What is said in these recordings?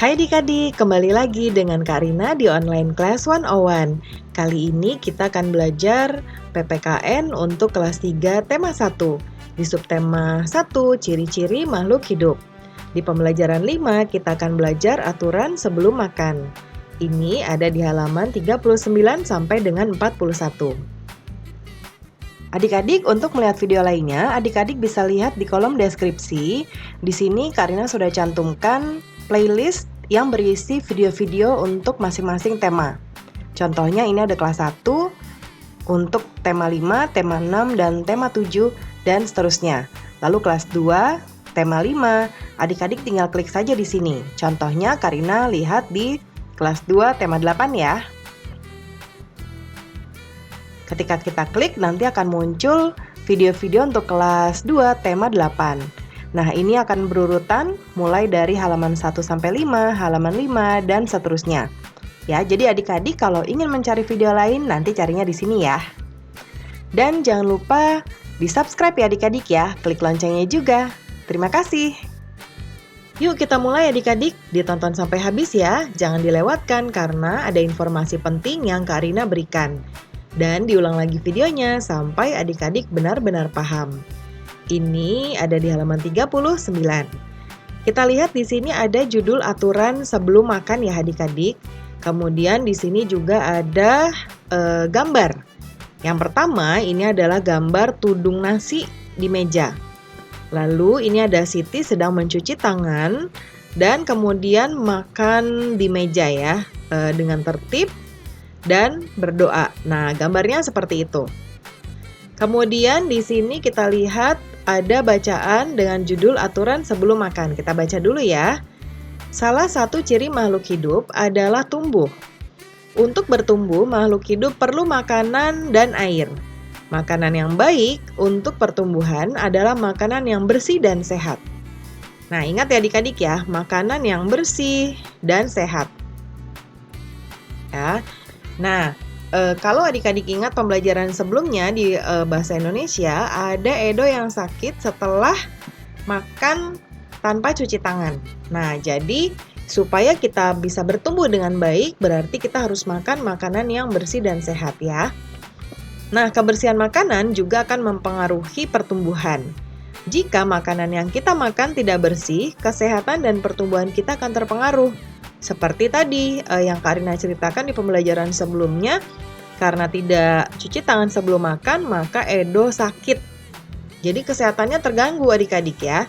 Hai adik-adik, kembali lagi dengan Kak Rina di Online Class 101. Kali ini kita akan belajar PPKN untuk kelas 3 tema 1. Di subtema 1, ciri-ciri makhluk hidup. Di pembelajaran 5, kita akan belajar aturan sebelum makan. Ini ada di halaman 39 sampai dengan 41. Adik-adik, untuk melihat video lainnya, adik-adik bisa lihat di kolom deskripsi. Di sini Kak Rina sudah cantumkan playlist yang berisi video-video untuk masing-masing tema. Contohnya ini ada kelas 1 untuk tema 5, tema 6, dan tema 7, dan seterusnya. Lalu kelas 2, tema 5, adik-adik tinggal klik saja di sini. Contohnya Kak Rina lihat di kelas 2, tema 8 ya. Ketika kita klik, nanti akan muncul video-video untuk kelas 2, tema 8. Nah, ini akan berurutan mulai dari halaman 1 sampai 5, halaman 5, dan seterusnya. Ya, jadi adik-adik kalau ingin mencari video lain, nanti carinya di sini ya. Dan jangan lupa di-subscribe ya adik-adik ya, klik loncengnya juga. Terima kasih. Yuk kita mulai adik-adik, ditonton sampai habis ya, jangan dilewatkan karena ada informasi penting yang Kak Rina berikan. Dan diulang lagi videonya sampai adik-adik benar-benar paham. Ini ada di halaman 39. Kita lihat di sini ada judul aturan sebelum makan ya adik-adik. Kemudian di sini juga ada gambar. Yang pertama ini adalah gambar tudung nasi di meja. Lalu ini ada Siti sedang mencuci tangan dan kemudian makan di meja ya dengan tertib dan berdoa. Nah, gambarnya seperti itu. Kemudian di sini kita lihat ada bacaan dengan judul aturan sebelum makan. Kita baca dulu ya. Salah satu ciri makhluk hidup adalah tumbuh. Untuk bertumbuh, makhluk hidup perlu makanan dan air. Makanan yang baik untuk pertumbuhan adalah makanan yang bersih dan sehat. Nah, ingat ya adik-adik ya, makanan yang bersih dan sehat. Ya. Nah, kalau adik-adik ingat pembelajaran sebelumnya di bahasa Indonesia, ada Edo yang sakit setelah makan tanpa cuci tangan. Nah, jadi supaya kita bisa bertumbuh dengan baik, berarti kita harus makan makanan yang bersih dan sehat ya. Nah, kebersihan makanan juga akan mempengaruhi pertumbuhan. Jika makanan yang kita makan tidak bersih, kesehatan dan pertumbuhan kita akan terpengaruh. Seperti tadi yang Kak Rina ceritakan di pembelajaran sebelumnya, karena tidak cuci tangan sebelum makan, maka Edo sakit. Jadi kesehatannya terganggu adik-adik ya.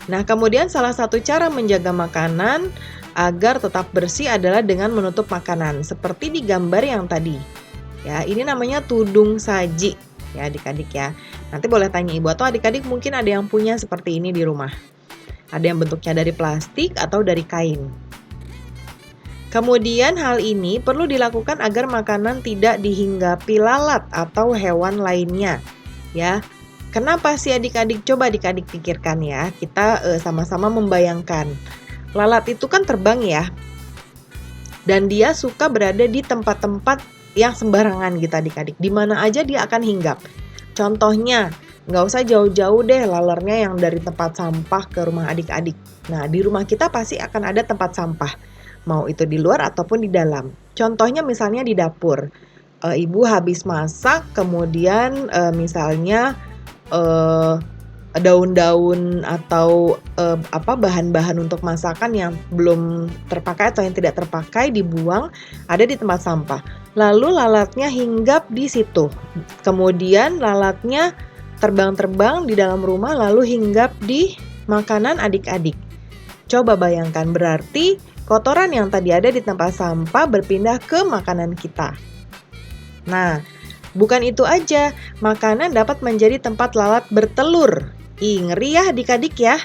Nah, kemudian salah satu cara menjaga makanan agar tetap bersih adalah dengan menutup makanan, seperti di gambar yang tadi. Ya, ini namanya tudung saji ya adik-adik ya. Nanti boleh tanya ibu atau adik-adik mungkin ada yang punya seperti ini di rumah. Ada yang bentuknya dari plastik atau dari kain. Kemudian hal ini perlu dilakukan agar makanan tidak dihinggapi lalat atau hewan lainnya. Ya, kenapa sih adik-adik? Coba adik-adik pikirkan ya. Kita sama-sama membayangkan. Lalat itu kan terbang ya. Dan dia suka berada di tempat-tempat yang sembarangan gitu adik-adik. Di mana aja dia akan hinggap. Contohnya, nggak usah jauh-jauh deh lalernya yang dari tempat sampah ke rumah adik-adik. Nah, di rumah kita pasti akan ada tempat sampah. Mau itu di luar ataupun di dalam. Contohnya misalnya di dapur. Ibu habis masak, kemudian misalnya daun-daun atau bahan-bahan untuk masakan yang belum terpakai atau yang tidak terpakai dibuang ada di tempat sampah. Lalu lalatnya hinggap di situ. Kemudian lalatnya terbang-terbang di dalam rumah lalu hinggap di makanan adik-adik. Coba bayangkan, berarti kotoran yang tadi ada di tempat sampah berpindah ke makanan kita. Nah, bukan itu aja, makanan dapat menjadi tempat lalat bertelur. Ngeri ya adik-adik ya.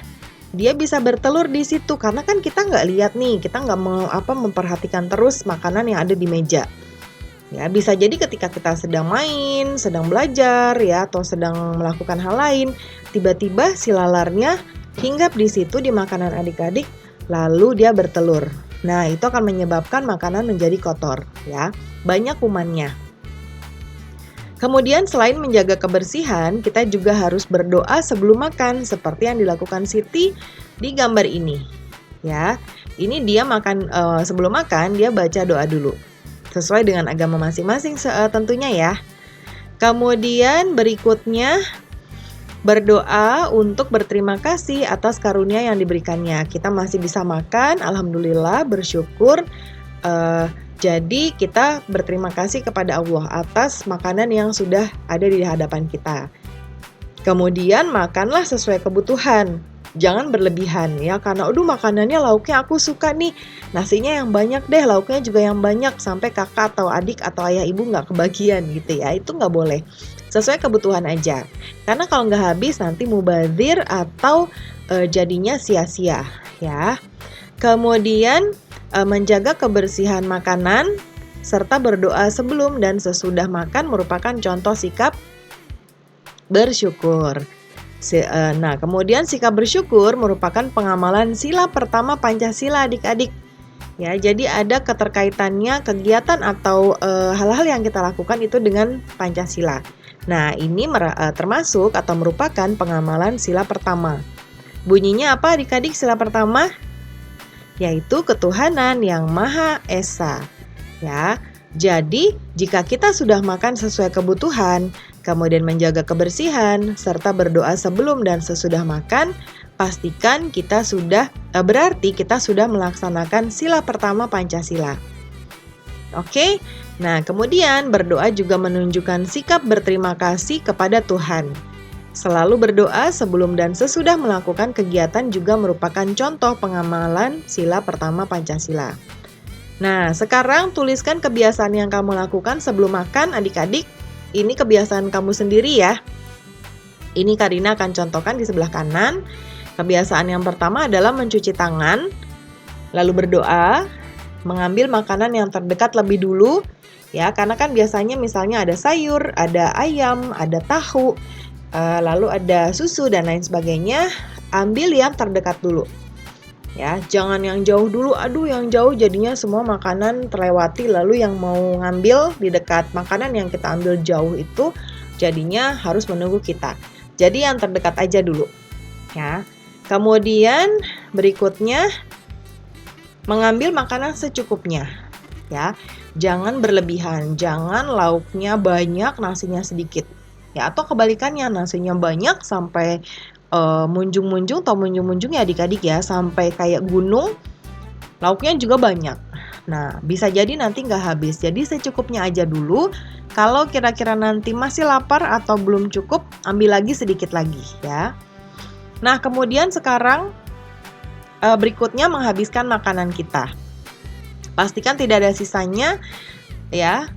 Dia bisa bertelur di situ karena kan kita nggak lihat nih, kita nggak memperhatikan terus makanan yang ada di meja. Ya, bisa jadi ketika kita sedang main, sedang belajar ya, atau sedang melakukan hal lain, tiba-tiba si lalarnya hinggap di situ di makanan adik-adik. Lalu dia bertelur. Nah, itu akan menyebabkan makanan menjadi kotor ya. Banyak kumannya. Kemudian selain menjaga kebersihan, kita juga harus berdoa sebelum makan seperti yang dilakukan Siti di gambar ini. ya. Ini dia makan sebelum makan dia baca doa dulu. Sesuai dengan agama masing-masing tentunya ya. Kemudian berikutnya berdoa untuk berterima kasih atas karunia yang diberikannya. Kita masih bisa makan, alhamdulillah, bersyukur. Jadi kita berterima kasih kepada Allah atas makanan yang sudah ada di hadapan kita. Kemudian makanlah sesuai kebutuhan. Jangan berlebihan ya, karena makanannya lauknya aku suka nih, nasinya yang banyak deh, lauknya juga yang banyak, sampai kakak atau adik atau ayah ibu nggak kebagian gitu ya, itu nggak boleh. Sesuai kebutuhan aja, karena kalau nggak habis nanti mubazir atau jadinya sia-sia ya. Kemudian menjaga kebersihan makanan serta berdoa sebelum dan sesudah makan merupakan contoh sikap bersyukur. Nah, kemudian sikap bersyukur merupakan pengamalan sila pertama Pancasila adik-adik. Ya, jadi ada keterkaitannya kegiatan atau hal-hal yang kita lakukan itu dengan Pancasila. Nah, ini termasuk atau merupakan pengamalan sila pertama. Bunyinya apa adik-adik sila pertama? Yaitu ketuhanan yang Maha Esa. Ya, jadi jika kita sudah makan sesuai kebutuhan, kemudian menjaga kebersihan, serta berdoa sebelum dan sesudah makan, pastikan berarti kita sudah melaksanakan sila pertama Pancasila. Oke, nah kemudian berdoa juga menunjukkan sikap berterima kasih kepada Tuhan. Selalu berdoa sebelum dan sesudah melakukan kegiatan juga merupakan contoh pengamalan sila pertama Pancasila. Nah, sekarang tuliskan kebiasaan yang kamu lakukan sebelum makan adik-adik. Ini kebiasaan kamu sendiri ya. Ini Karina akan contohkan di sebelah kanan. Kebiasaan yang pertama adalah mencuci tangan, lalu berdoa, mengambil makanan yang terdekat lebih dulu, ya, karena kan biasanya misalnya ada sayur, ada ayam, ada tahu, lalu ada susu dan lain sebagainya. Ambil yang terdekat dulu, ya, jangan yang jauh dulu. Yang jauh jadinya semua makanan terlewati, lalu yang mau ngambil di dekat makanan yang kita ambil jauh itu jadinya harus menunggu kita. Jadi yang terdekat aja dulu, ya. Kemudian berikutnya mengambil makanan secukupnya, ya. Jangan berlebihan, jangan lauknya banyak, nasinya sedikit. Ya, atau kebalikannya, nasinya banyak sampai munjung-munjung ya adik-adik ya, sampai kayak gunung, lauknya juga banyak. Nah, bisa jadi nanti nggak habis, jadi secukupnya aja dulu. Kalau kira-kira nanti masih lapar atau belum cukup, ambil lagi sedikit lagi ya. Nah, kemudian sekarang berikutnya menghabiskan makanan kita. Pastikan tidak ada sisanya ya.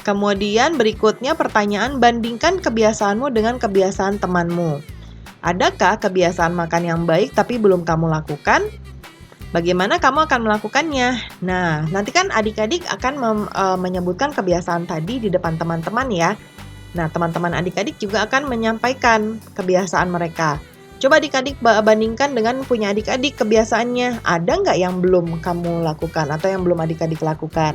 Kemudian berikutnya pertanyaan, bandingkan kebiasaanmu dengan kebiasaan temanmu. Adakah kebiasaan makan yang baik tapi belum kamu lakukan? Bagaimana kamu akan melakukannya? Nah, nanti kan adik-adik akan menyebutkan kebiasaan tadi di depan teman-teman ya. Nah, teman-teman adik-adik juga akan menyampaikan kebiasaan mereka. Coba adik-adik bandingkan dengan punya adik-adik kebiasaannya. Ada nggak yang belum kamu lakukan atau yang belum adik-adik lakukan?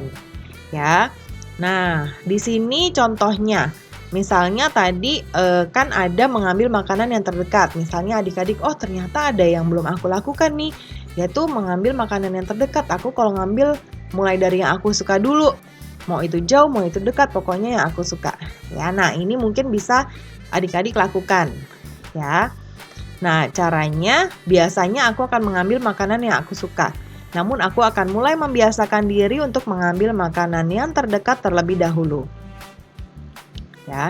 Ya. Nah, di sini contohnya, misalnya tadi kan ada mengambil makanan yang terdekat. Misalnya adik-adik, ternyata ada yang belum aku lakukan nih, yaitu mengambil makanan yang terdekat. Aku kalau ngambil mulai dari yang aku suka dulu. Mau itu jauh, mau itu dekat, pokoknya yang aku suka. Ya, nah ini mungkin bisa adik-adik lakukan. Ya. Nah, caranya biasanya aku akan mengambil makanan yang aku suka. Namun aku akan mulai membiasakan diri untuk mengambil makanan yang terdekat terlebih dahulu. Ya.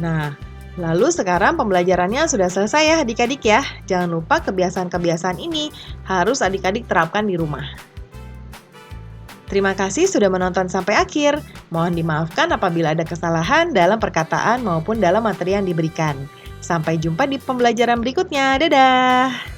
Nah, lalu sekarang pembelajarannya sudah selesai ya adik-adik ya. Jangan lupa kebiasaan-kebiasaan ini harus adik-adik terapkan di rumah. Terima kasih sudah menonton sampai akhir. Mohon dimaafkan apabila ada kesalahan dalam perkataan maupun dalam materi yang diberikan. Sampai jumpa di pembelajaran berikutnya. Dadah!